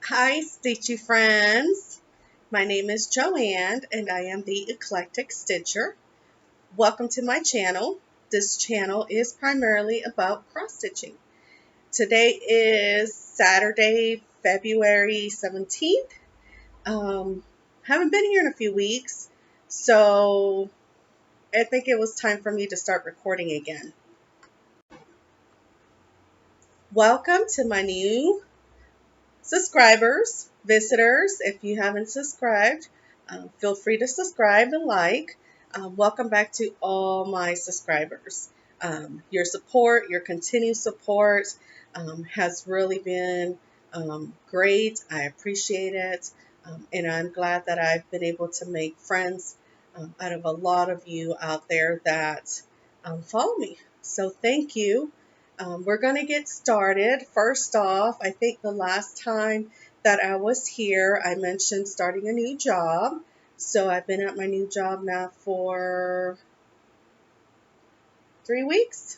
Hi, Stitchy friends. My name is Joanne and I am the Eclectic Stitcher. Welcome to my channel. This channel is primarily about cross stitching. Today is Saturday, February 17th. Haven't been here in a few weeks, so I think it was time for me to start recording again. Welcome to my new subscribers, visitors. If you haven't subscribed, feel free to subscribe and like. Welcome back to all my subscribers. Your support, your continued support has really been great. I appreciate it. And I'm glad that I've been able to make friends out of a lot of you out there that follow me. So thank you. We're going to get started. First off, I think the last time that I was here, I mentioned starting a new job. So I've been at my new job now for 3 weeks,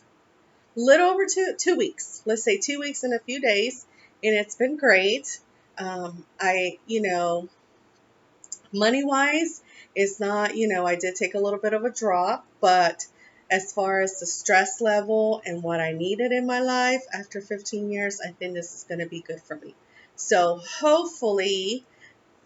little over two weeks. Let's say 2 weeks and a few days, and it's been great. Money wise, it's not, I did take a little bit of a drop, but as far as the stress level and what I needed in my life after 15 years, I think this is going to be good for me. So hopefully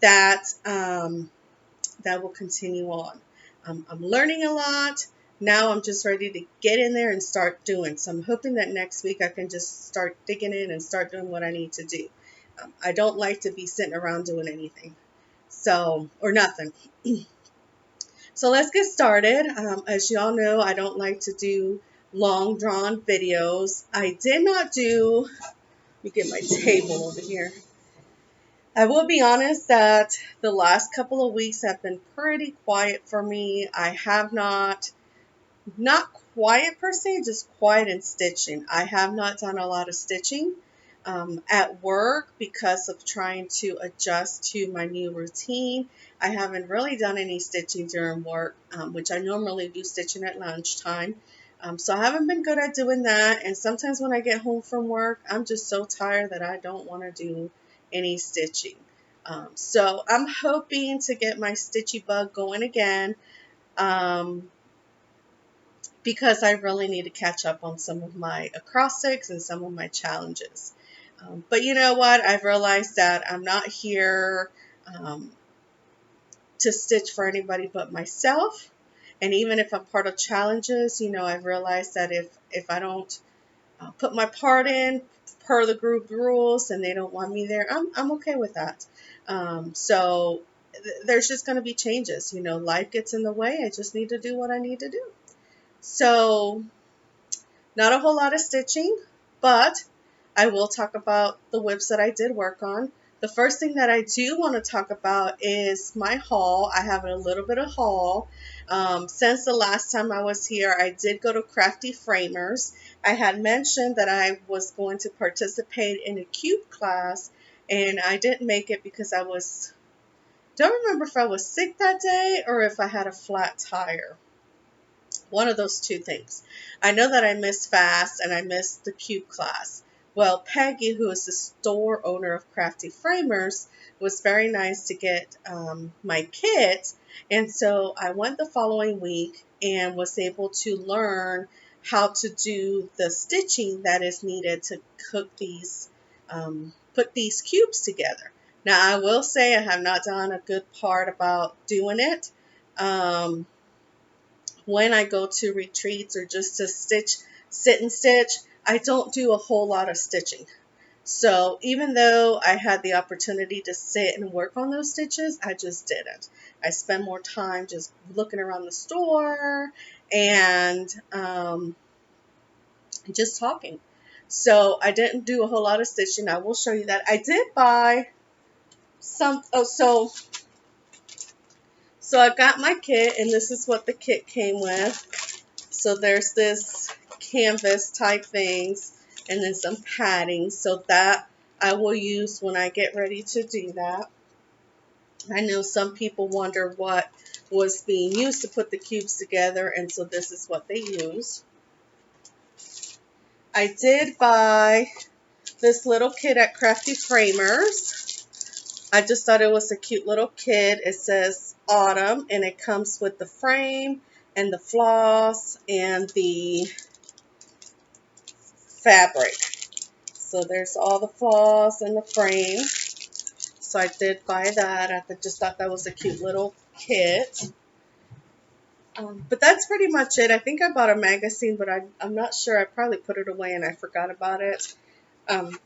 that that will continue on. I'm learning a lot. Now I'm just ready to get in there and start doing. So I'm hoping that next week I can just start digging in and start doing what I need to do. I don't like to be sitting around doing anything. Or nothing. So let's get started. As y'all know, I don't like to do long drawn videos. I did not do, let me get my table over here. I will be honest that the last couple of weeks have been pretty quiet for me. I have not quiet per se, just quiet in stitching. I have not done a lot of stitching at work because of trying to adjust to my new routine. I haven't really done any stitching during work, which I normally do stitching at lunchtime. So I haven't been good at doing that. And sometimes when I get home from work, I'm just so tired that I don't want to do any stitching. So I'm hoping to get my stitchy bug going again. Because I really need to catch up on some of my acrostics and some of my challenges. But you know what? I've realized that I'm not here to stitch for anybody but myself. And even if I'm part of challenges, I've realized that if I don't put my part in per the group rules and they don't want me there, I'm okay with that. So there's just going to be changes. Life gets in the way. I just need to do what I need to do. So not a whole lot of stitching, but I will talk about the whips that I did work on. The first thing that I do want to talk about is my haul. I have a little bit of haul. Since the last time I was here, I did go to Crafty Framers. I had mentioned that I was going to participate in a cube class, and I didn't make it because don't remember if I was sick that day or if I had a flat tire. One of those two things. I know that I missed FAST and I missed the cube class. Well, Peggy, who is the store owner of Crafty Framers, was very nice to get my kit. And so I went the following week and was able to learn how to do the stitching that is needed to cook these, put these cubes together. Now, I will say I have not done a good part about doing it. When I go to retreats or just to sit and stitch, I don't do a whole lot of stitching. So even though I had the opportunity to sit and work on those stitches, I just didn't. I spend more time just looking around the store and just talking. So I didn't do a whole lot of stitching. I will show you that. I did buy some, so I got my kit, and this is what the kit came with. So there's this canvas type things and then some padding, so that I will use when I get ready to do that. I know some people wonder what was being used to put the cubes together, and so this is what they use. I did buy this little kit at Crafty Framers. I just thought it was a cute little kit. It says Autumn, and it comes with the frame and the floss and the fabric. So there's all the floss and the frame. So I did buy that. Just thought that was a cute little kit. But that's pretty much it. I think I bought a magazine, but I'm not sure. I probably put it away and I forgot about it.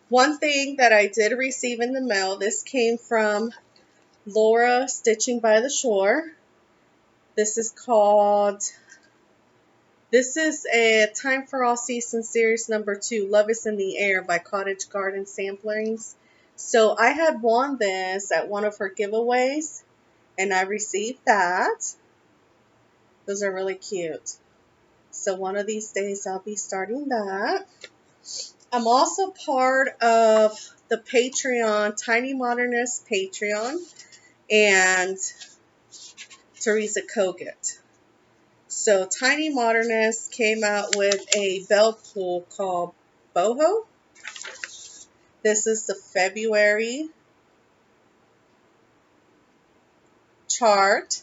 One thing that I did receive in the mail, this came from Laura Stitching by the Shore. This is a Time for All Seasons series number 2, Love is in the Air by Cottage Garden Samplings. So I had won this at one of her giveaways, and I received that. Those are really cute. So one of these days I'll be starting that. I'm also part of the Patreon, Tiny Modernist Patreon, and Teresa Kogut. So Tiny Modernist came out with a belt pull called Boho. This is the February chart,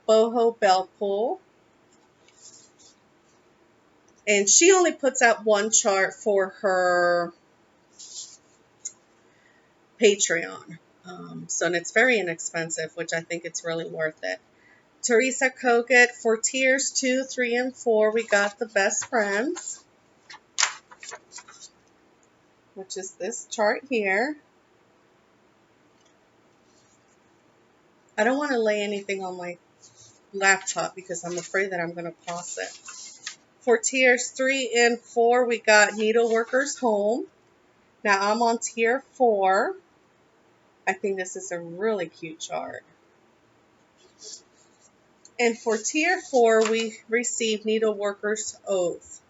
Boho belt pull. And she only puts out one chart for her Patreon. And it's very inexpensive, which I think it's really worth it. Teresa Kogut, for tiers 2, 3, and 4, we got the Best Friends, which is this chart here. I don't want to lay anything on my laptop because I'm afraid that I'm going to pause it. For tiers 3 and 4, we got Needleworkers Home. Now I'm on tier 4. I think this is a really cute chart. And for tier 4, we received Needleworkers Oath.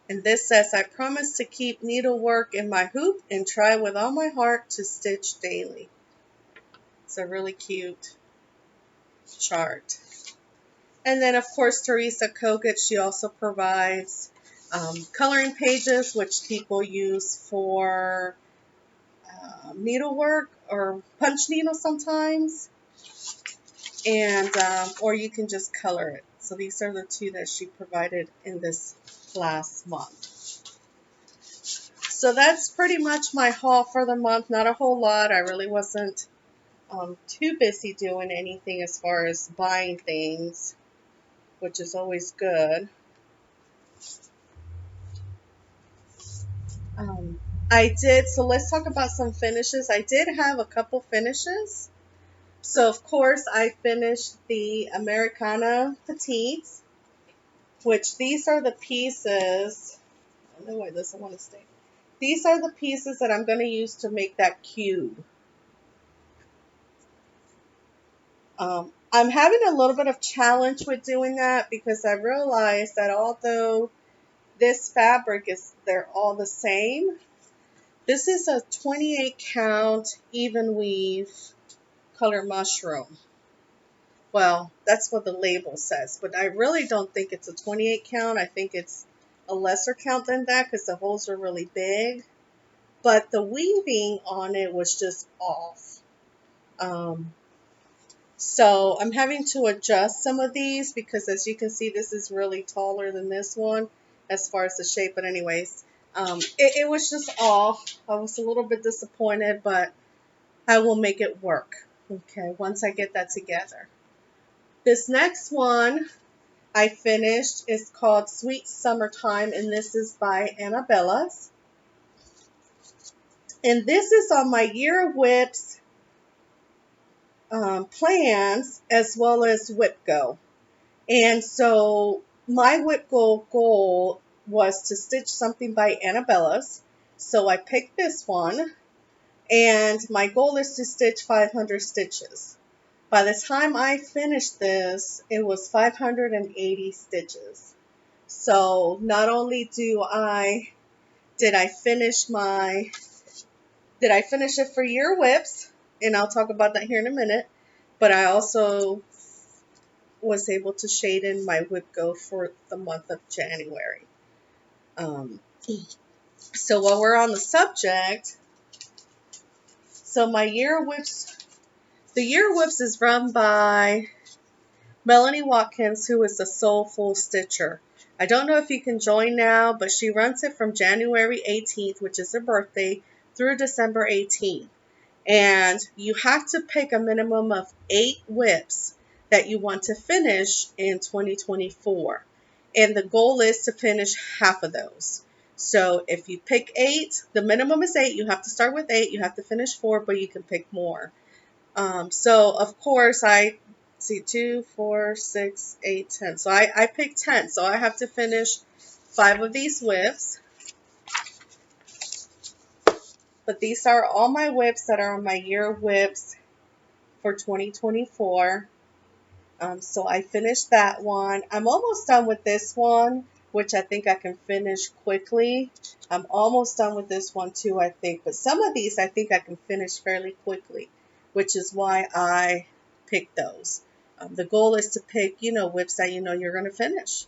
And this says, I promise to keep needlework in my hoop and try with all my heart to stitch daily. It's a really cute chart. And then, of course, Teresa Kogut, she also provides coloring pages, which people use for needlework or punch needles sometimes. And or you can just color it. So these are the two that she provided in this last month. So that's pretty much my haul for the month. Not a whole lot. I really wasn't too busy doing anything as far as buying things, which is always good. So let's talk about some finishes. I did have a couple finishes. So, of course, I finished the Americana Petites, which these are the pieces. I don't know why it doesn't want to stay. These are the pieces that I'm going to use to make that cube. I'm having a little bit of challenge with doing that because I realized that although this fabric they're all the same, this is a 28 count even weave color mushroom. Well, that's what the label says, but I really don't think it's a 28 count. I think it's a lesser count than that because the holes are really big. But the weaving on it was just off. So I'm having to adjust some of these because, as you can see, this is really taller than this one as far as the shape. But anyways, it was just off. I was a little bit disappointed, but I will make it work, okay, once I get that together. This next one I finished is called Sweet Summertime, and this is by Annabella's. And this is on my Year of Whips plans as well as Whip Go. And so my Whip Go goal was to stitch something by Annabella's. So I picked this one, and my goal is to stitch 500 stitches. By the time I finished this, it was 580 stitches. So not only did I finish it for Year Whips, and I'll talk about that here in a minute, but I also was able to shade in my Whip Go for the month of January. So while we're on the subject, so my Year Whips, the Year Whips is run by Melanie Watkins, who is a soulful stitcher. I don't know if you can join now, but she runs it from January 18th, which is her birthday, through December 18th. And you have to pick a minimum of 8 whips that you want to finish in 2024. And the goal is to finish half of those. So if you pick 8, the minimum is 8. You have to start with 8. You have to finish 4, but you can pick more. So of course I see 2, 4, 6, 8, 10. So I picked 10. So I have to finish 5 of these whips. But these are all my whips that are on my Year Whips for 2024. So I finished that one. I'm almost done with this one, which I think I can finish quickly. I'm almost done with this one too, I think. But some of these I think I can finish fairly quickly, which is why I picked those. The goal is to pick, whips that you know you're going to finish.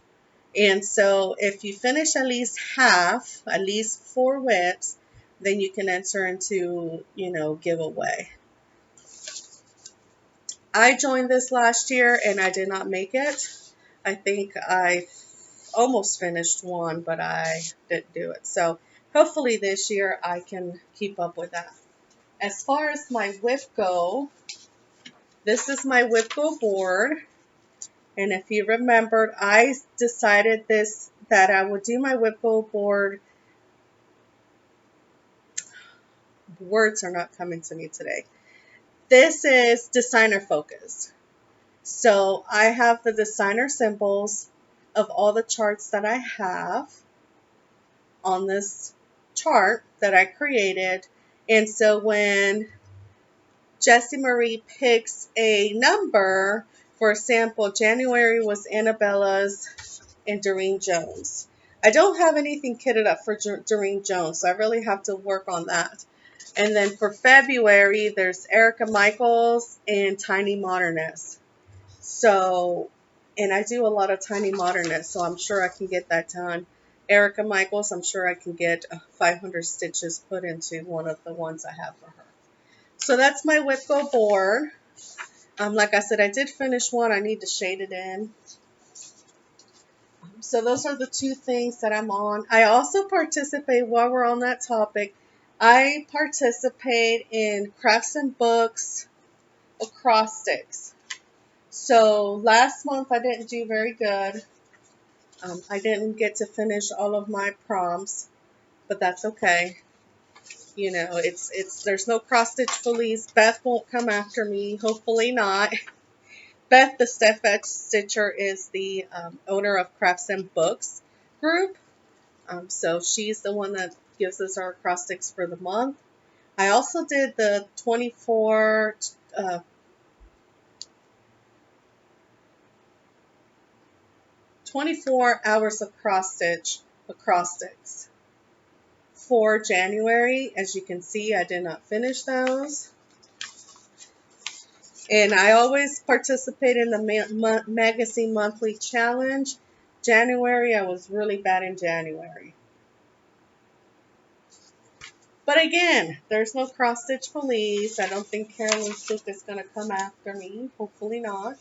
And so if you finish at least half, at least 4 whips, then you can enter into, giveaway. I joined this last year and I did not make it. I think I almost finished one, but I didn't do it. So hopefully this year I can keep up with that. As far as my whip go, this is my whip go board. And if you remembered, I decided that I would do my whip go board. Words are not coming to me today. This is designer focused. So I have the designer symbols of all the charts that I have on this chart that I created. And so when Jessie Marie picks a number, for example, January was Annabella's and Doreen Jones. I don't have anything kitted up for Doreen Jones, so I really have to work on that. And then for February, there's Erica Michaels and Tiny Modernist. So, and I do a lot of Tiny Modernist, so I'm sure I can get that done. Erica Michaels, I'm sure I can get 500 stitches put into one of the ones I have for her. So that's my whip go board. Like I said, I did finish one. I need to shade it in. So those are the 2 things that I'm on. I also participate, while we're on that topic, I participate in Crafts and Books acrostics. So last month I didn't do very good. I didn't get to finish all of my prompts, but that's okay. There's no cross stitch police. Beth won't come after me. Hopefully not. Beth, the Steph Edge Stitcher, is the owner of Crafts and Books group. So she's the one that gives us our acrostics for the month. I also did the 24 hours of cross stitch acrostics for January. As you can see, I did not finish those. And I always participate in the magazine monthly challenge. January, I was really bad in January. But again, there's no cross stitch police. I don't think Carolyn Sook is going to come after me. Hopefully not.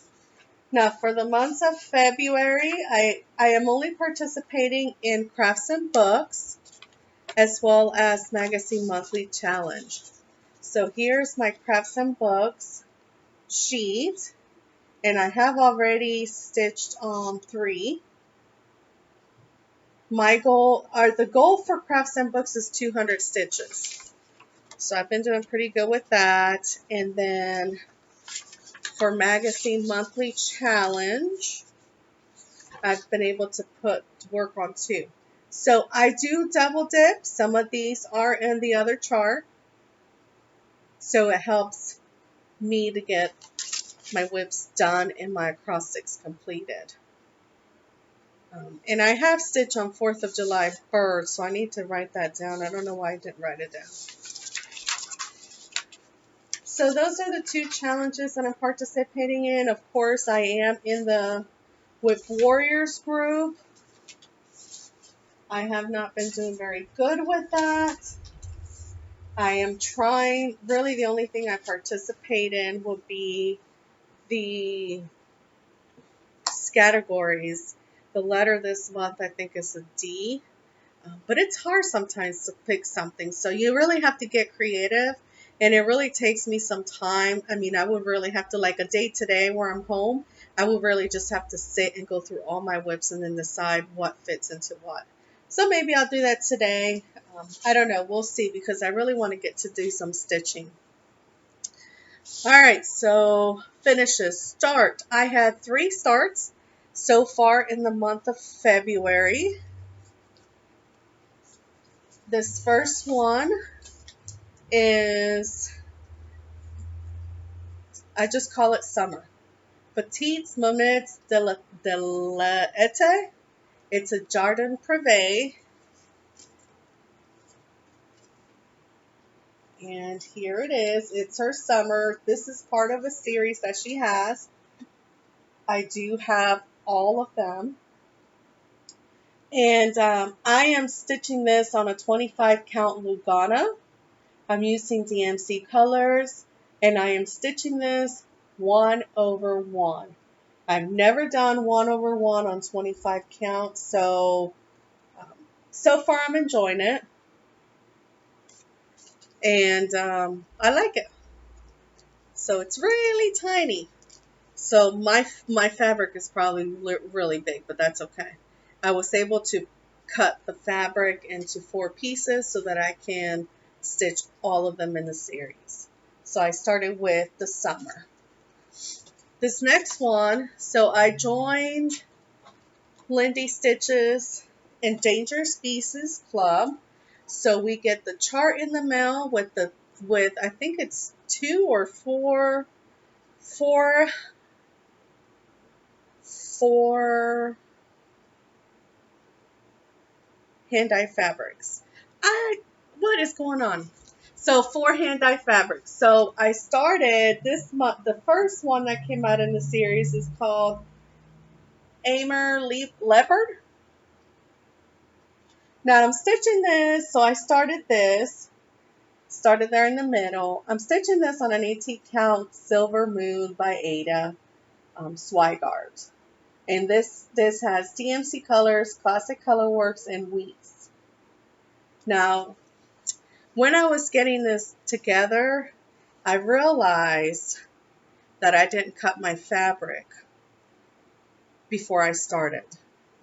Now, for the months of February, I am only participating in Crafts and Books as well as Magazine Monthly Challenge. So here's my Crafts and Books sheet, and I have already stitched on 3. The goal for Crafts and Books is 200 stitches. So I've been doing pretty good with that. And then for Magazine Monthly Challenge, I've been able to work on 2. So I do double dip. Some of these are in the other chart. So it helps me to get my whips done and my acrostics completed. And I have stitched on 4th of July birds, so I need to write that down. I don't know why I didn't write it down. So those are the 2 challenges that I'm participating in. Of course, I am in the Whip Warriors group. I have not been doing very good with that. I am trying, really the only thing I participate in would be the categories. The letter this month I think is a D, but it's hard sometimes to pick something. So you really have to get creative, and it really takes me some time. I mean, I would really have to, like a day today where I'm home, I would really just have to sit and go through all my whips and then decide what fits into what. So maybe I'll do that today. I don't know. We'll see, because I really want to get to do some stitching. All right, so finishes. Start. I had 3 starts so far in the month of February. This first one is, I just call it summer. Petites Moments de l'Été. It's a Jardin Privé. And here it is. It's her summer. This is part of a series that she has. I do have all of them. And I am stitching this on a 25 count Lugana. I'm using DMC colors, and I am stitching this 1/1. I've never done 1/1 on 25 count, so far I'm enjoying it, and I like it. So it's really tiny. So my fabric is probably really big, but that's okay. I was able to cut the fabric into 4 pieces so that I can stitch all of them in the series. So I started with the summer. This next one, so I joined Lindy Stitches Endangered Species Club. So we get the chart in the mail with I think it's 2 or 4 hand-dye fabrics. What is going on? So 4 hand-dye fabrics. So I started this month. The first one that came out in the series is called Amer Leopard. Now I'm stitching this. So I started there in the middle. I'm stitching this on an 18 count Silver Moon by Ada Swigart. And this has DMC colors, Classic Colorworks, and Wheats. Now, when I was getting this together, I realized that I didn't cut my fabric before I started.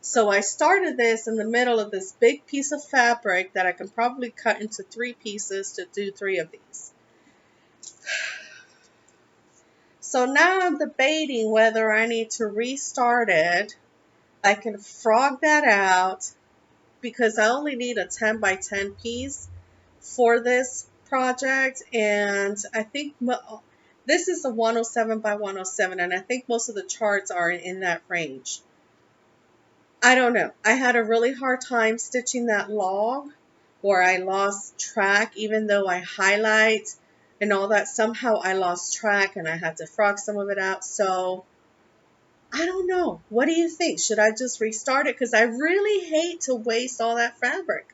So I started this in the middle of this big piece of fabric that I can probably cut into 3 pieces to do 3 of these. So now I'm debating whether I need to restart it. I can frog that out because I only need a 10 by 10 piece for this project, and I think this is a 107 by 107, and I think most of the charts are in that range. I don't know. I had a really hard time stitching that log, where I lost track. Even though I highlight and all that, somehow I lost track and I had to frog some of it out. So I don't know. What do you think? Should I just restart it? Because I really hate to waste all that fabric.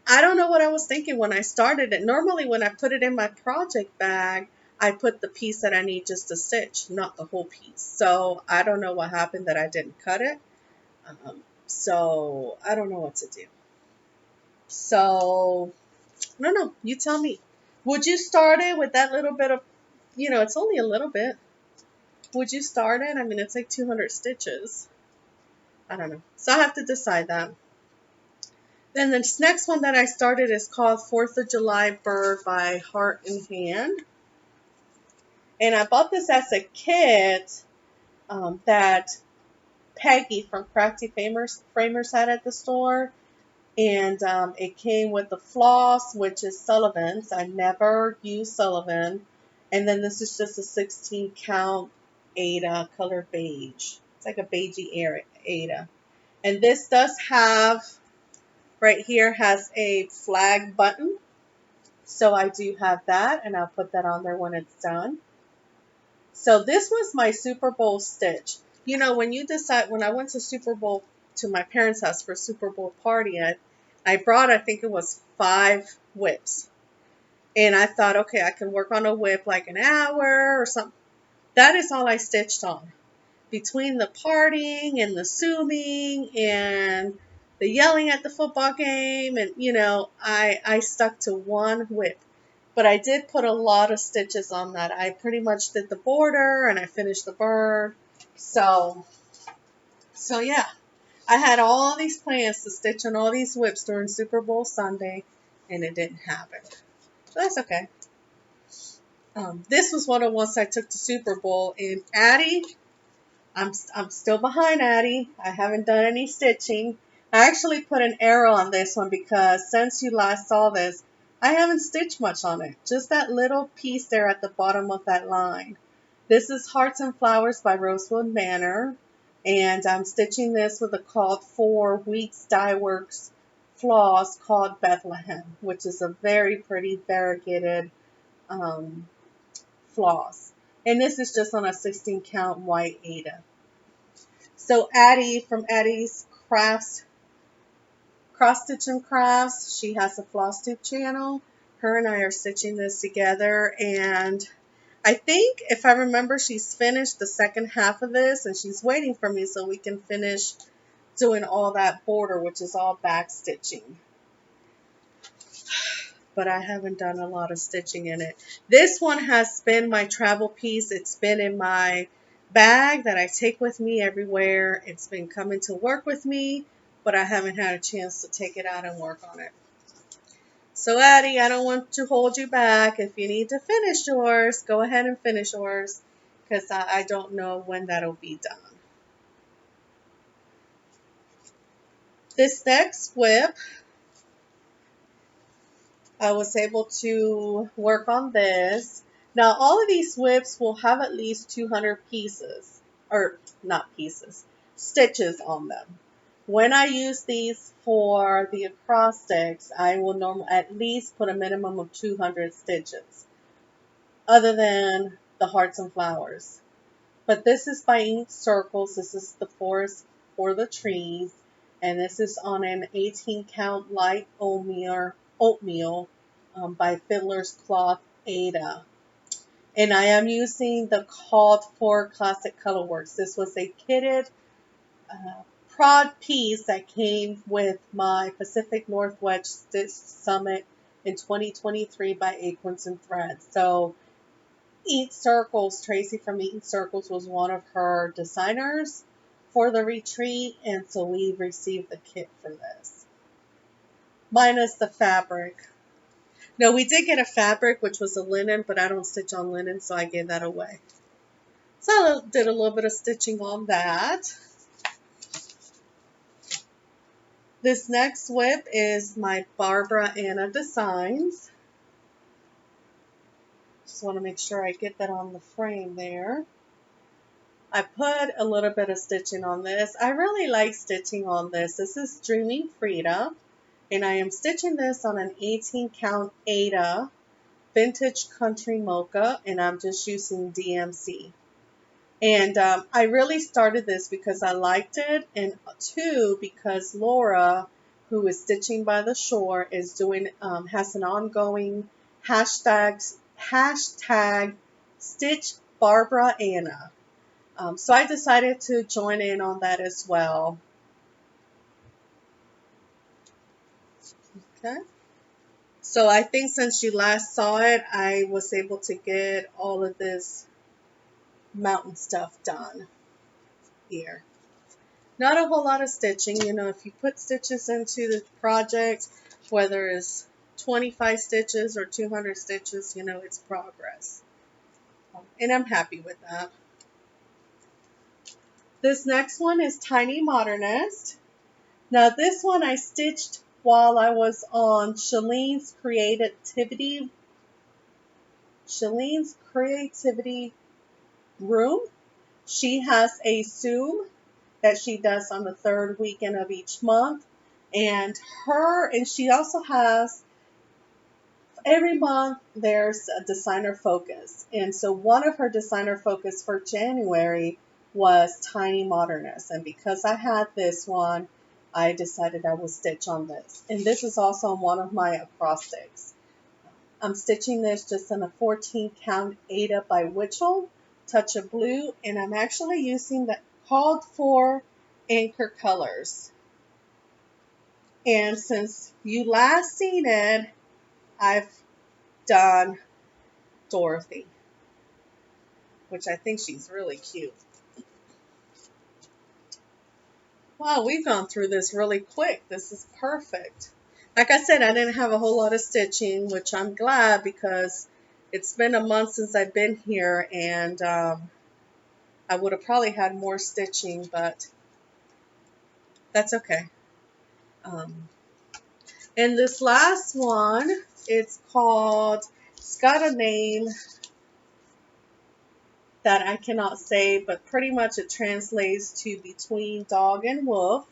I don't know what I was thinking when I started it. Normally when I put it in my project bag, I put the piece that I need just to stitch, not the whole piece. So I don't know what happened that I didn't cut it. So I don't know what to do. So I don't know. You tell me. Would you start it with that little bit of, it's only a little bit. Would you start it? I mean, it's like 200 stitches. I don't know. So I have to decide that. Then this next one that I started is called 4th of July Bird by Heart and Hand. And I bought this as a kit that Peggy from Crafty Framers had at the store. And it came with the floss, which is Sullivan's. I never used Sullivan. And then this is just a 16 count Ada color beige. It's like a beigey Ada. And this does have, right here has a flag button. So I do have that, and I'll put that on there when it's done. So this was my Super Bowl stitch. When I went to Super Bowl to my parents' house for a Super Bowl party. I brought, I think it was 5 whips. And I thought, okay, I can work on a whip like an hour or something. That is all I stitched on. Between the partying and the zooming and the yelling at the football game, and I stuck to one whip. But I did put a lot of stitches on that. I pretty much did the border and I finished the bird. So yeah, I had all these plans to stitch on all these whips during Super Bowl Sunday, and it didn't happen. But that's okay. This was one of the ones I took to Super Bowl, and Addie, I'm still behind Addie. I haven't done any stitching. I actually put an arrow on this one because since you last saw this, I haven't stitched much on it. Just that little piece there at the bottom of that line. This is Hearts and Flowers by Rosewood Manor, and I'm stitching this with a called for Weeks Dye Works floss called Bethlehem, which is a very pretty variegated floss. And this is just on a 16 count white Aida. So Addie from Addie's Crafts, Cross Stitch and Crafts, she has a FlossTube channel. Her and I are stitching this together, and I think if I remember, she's finished the second half of this, and she's waiting for me so we can finish doing all that border, which is all back stitching. But I haven't done a lot of stitching in it. This one has been my travel piece. It's been in my bag that I take with me everywhere. It's been coming to work with me, but I haven't had a chance to take it out and work on it. So Addie, I don't want to hold you back. If you need to finish yours, go ahead and finish yours, because I don't know when that'll be done. This next whip, I was able to work on this. Now, all of these whips will have at least 200 pieces, or not pieces, stitches on them. When I use these for the acrostics, I will normally at least put a minimum of 200 stitches, other than the Hearts and Flowers. But this is by Ink Circles. This is the forest for the trees, and this is on an 18 count light oatmeal by Fiddler's Cloth Aida. And I am using the called for Classic Colorworks. This was a kitted prod piece that came with my Pacific Northwest Stitch Summit in 2023 by Acorns and Threads. So Eat Circles, Tracy from Eat Circles was one of her designers for the retreat, and so we received the kit for this. Minus the fabric. No, we did get a fabric, which was a linen, but I don't stitch on linen, so I gave that away. So I did a little bit of stitching on that. This next whip is my Barbara Anna Designs. Just want to make sure I get that on the frame there. I put a little bit of stitching on this. I really like stitching on this. This is Dreaming Frida, and I am stitching this on an 18 count Aida Vintage Country Mocha, and I'm just using DMC. And I really started this because I liked it, and 2, because Laura, who is Stitching by the Shore, is doing has an ongoing hashtag Stitch Barbara Anna. So I decided to join in on that as well. Okay. So I think since you last saw it, I was able to get all of this mountain stuff done here. Not a whole lot of stitching. If you put stitches into the project, whether it's 25 stitches or 200 stitches, it's progress. And I'm happy with that. This next one is Tiny Modernist. Now this one I stitched while I was on Shalene's Creativity Room. She has a Zoom that she does on the 3rd weekend of each month. And she also has, every month there's a designer focus. And so one of her designer focus for January was Tiny Modernist. And because I had this one, I decided I would stitch on this. And this is also on one of my acrostics. I'm stitching this just in a 14 count Ada by Witchell, touch of blue, and I'm actually using the called for anchor colors. And since you last seen it, I've done Dorothy, which I think she's really cute. Wow, we've gone through this really quick. This is perfect. Like I said, I didn't have a whole lot of stitching, which I'm glad because it's been a month since I've been here, and I would have probably had more stitching, but that's okay. And this last one, it's got a name that I cannot say, but pretty much it translates to between dog and wolf.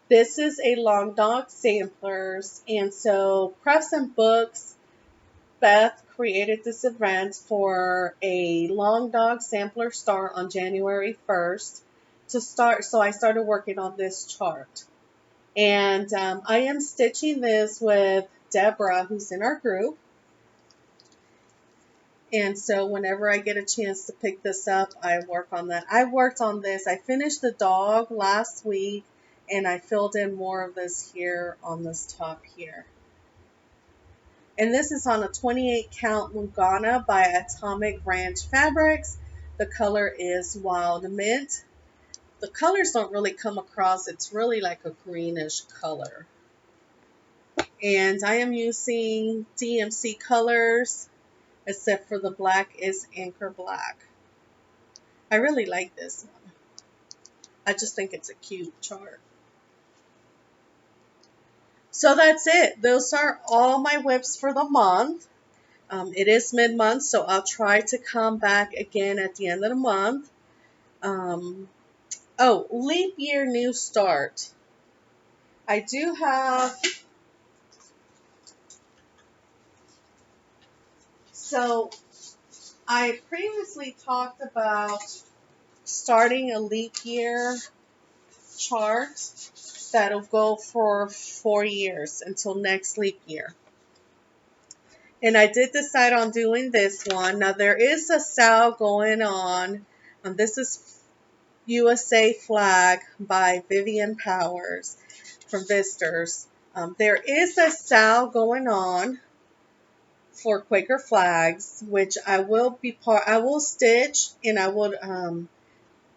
This is a long dog samplers, and so Crafts and Books, Beth created this event for a long dog sampler start on January 1st to start. So I started working on this chart, and I am stitching this with Deborah, who's in our group. And so whenever I get a chance to pick this up, I work on that. I worked on this. I finished the dog last week, and I filled in more of this here on this top here. And this is on a 28 count Lugana by Atomic Ranch Fabrics. The color is Wild Mint. The colors don't really come across. It's really like a greenish color. And I am using DMC colors, except for the black is Anchor Black. I really like this one. I just think it's a cute chart. So that's it. Those are all my whips for the month. It is mid-month, so I'll try to come back again at the end of the month. Oh, leap year new start. I do have... So I previously talked about starting a leap year chart that'll go for 4 years until next leap year. And I did decide on doing this one. Now there is a sale going on. This is USA Flag by Vivian Powers from Visitors. There is a sale going on for Quaker flags, which I will stitch, and I would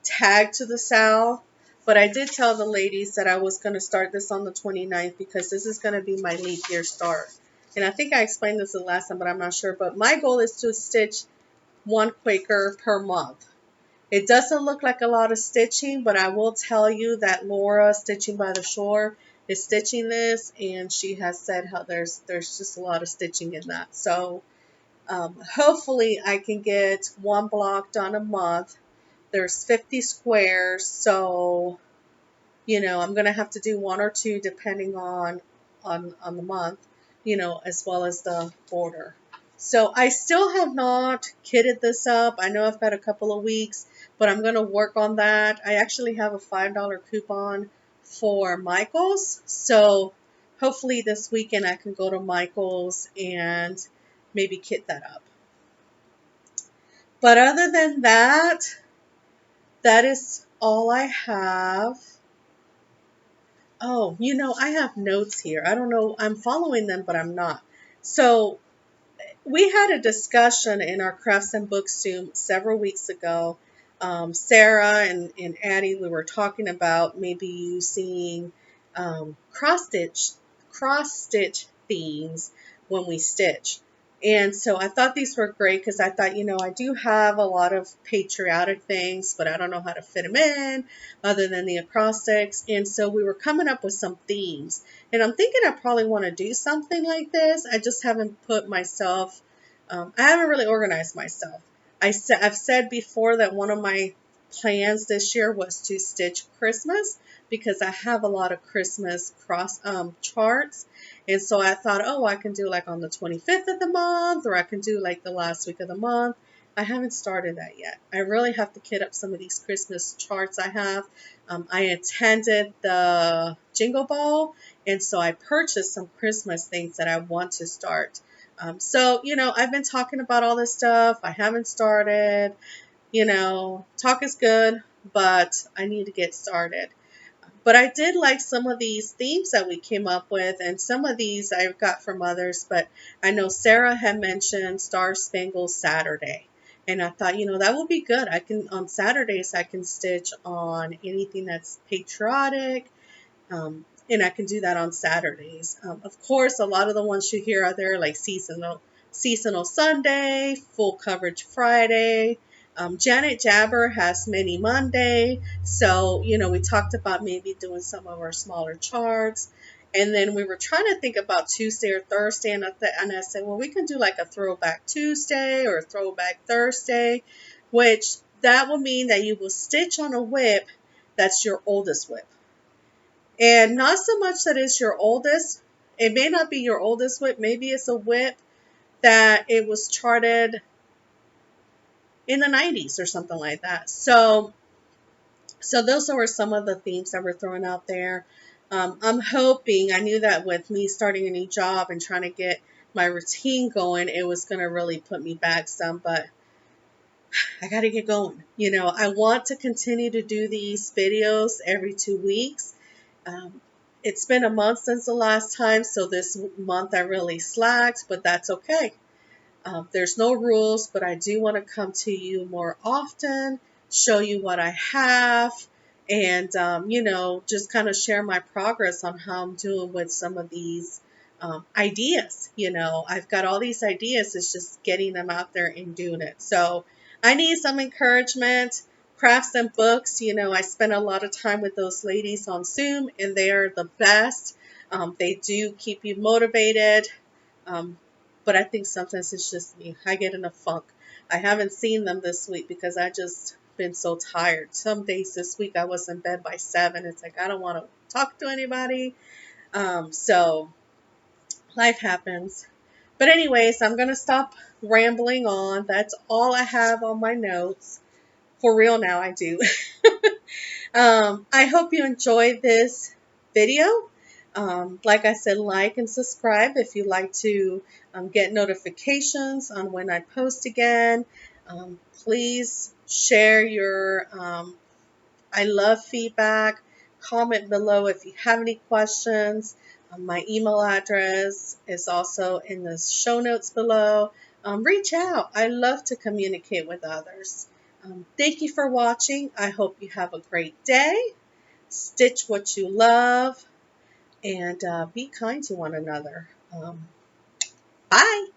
tag to the sale. But I did tell the ladies that I was going to start this on the 29th because this is going to be my leap year start. And I think I explained this the last time, but I'm not sure. But my goal is to stitch one Quaker per month. It doesn't look like a lot of stitching, but I will tell you that Laura, Stitching by the Shore, is stitching this, and she has said how there's just a lot of stitching in that. So hopefully I can get one block done a month. There's 50 squares, so I'm gonna have to do one or two depending on the month, as well as the border. So I still have not kitted this up. I know I've got a couple of weeks, but I'm going to work on that. I actually have a $5 coupon for Michael's. So hopefully this weekend I can go to Michael's and maybe kit that up. But other than that, that is all I have. Oh, I have notes here. I don't know. I'm following them, but I'm not. So we had a discussion in our Crafts and Books Zoom several weeks ago. Sarah and Addie, we were talking about maybe using cross-stitch themes when we stitch. And so I thought these were great because I thought, I do have a lot of patriotic things, but I don't know how to fit them in other than the acrostics. And so we were coming up with some themes. And I'm thinking I probably want to do something like this. I just haven't put myself, I haven't really organized myself. I've said before that one of my plans this year was to stitch Christmas because I have a lot of Christmas charts. And so I thought, I can do like on the 25th of the month, or I can do like the last week of the month. I haven't started that yet. I really have to kit up some of these Christmas charts I have. I attended the Jingle Ball, and so I purchased some Christmas things that I want to start. So, I've been talking about all this stuff. I haven't started. Talk is good, but I need to get started. But I did like some of these themes that we came up with, and some of these I got from others. But I know Sarah had mentioned Star Spangled Saturday. And I thought, that would be good. On Saturdays, I can stitch on anything that's patriotic, and I can do that on Saturdays. Of course, a lot of the ones you hear out there, like seasonal Sunday, full coverage Friday. Janet Jabber has mini Monday. So, we talked about maybe doing some of our smaller charts. And then we were trying to think about Tuesday or Thursday. And I said, well, we can do like a throwback Tuesday or a throwback Thursday, which that will mean that you will stitch on a whip that's your oldest whip. And not so much that it's your oldest. It may not be your oldest whip. Maybe it's a whip that it was charted in the 90s or something like that. So those were some of the themes that we're throwing out there. I'm hoping, I knew that with me starting a new job and trying to get my routine going, it was going to really put me back some, but I got to get going. I want to continue to do these videos every 2 weeks. It's been a month since the last time, so this month I really slacked, but that's okay. There's no rules, but I do want to come to you more often, show you what I have, and, just kind of share my progress on how I'm doing with some of these ideas. I've got all these ideas. It's just getting them out there and doing it. So I need some encouragement. Crafts and books, I spend a lot of time with those ladies on Zoom, and they are the best. They do keep you motivated. But I think sometimes it's just me. I get in a funk. I haven't seen them this week because I just been so tired. Some days this week I was in bed by 7. It's like I don't want to talk to anybody. So life happens. But anyways, I'm going to stop rambling on. That's all I have on my notes. For real now, I do. I hope you enjoyed this video. Like I said, like and subscribe if you like to get notifications on when I post again. Please share your, I love feedback. Comment below if you have any questions. My email address is also in the show notes below. Reach out. I love to communicate with others. Thank you for watching. I hope you have a great day. Stitch what you love, and be kind to one another. Bye.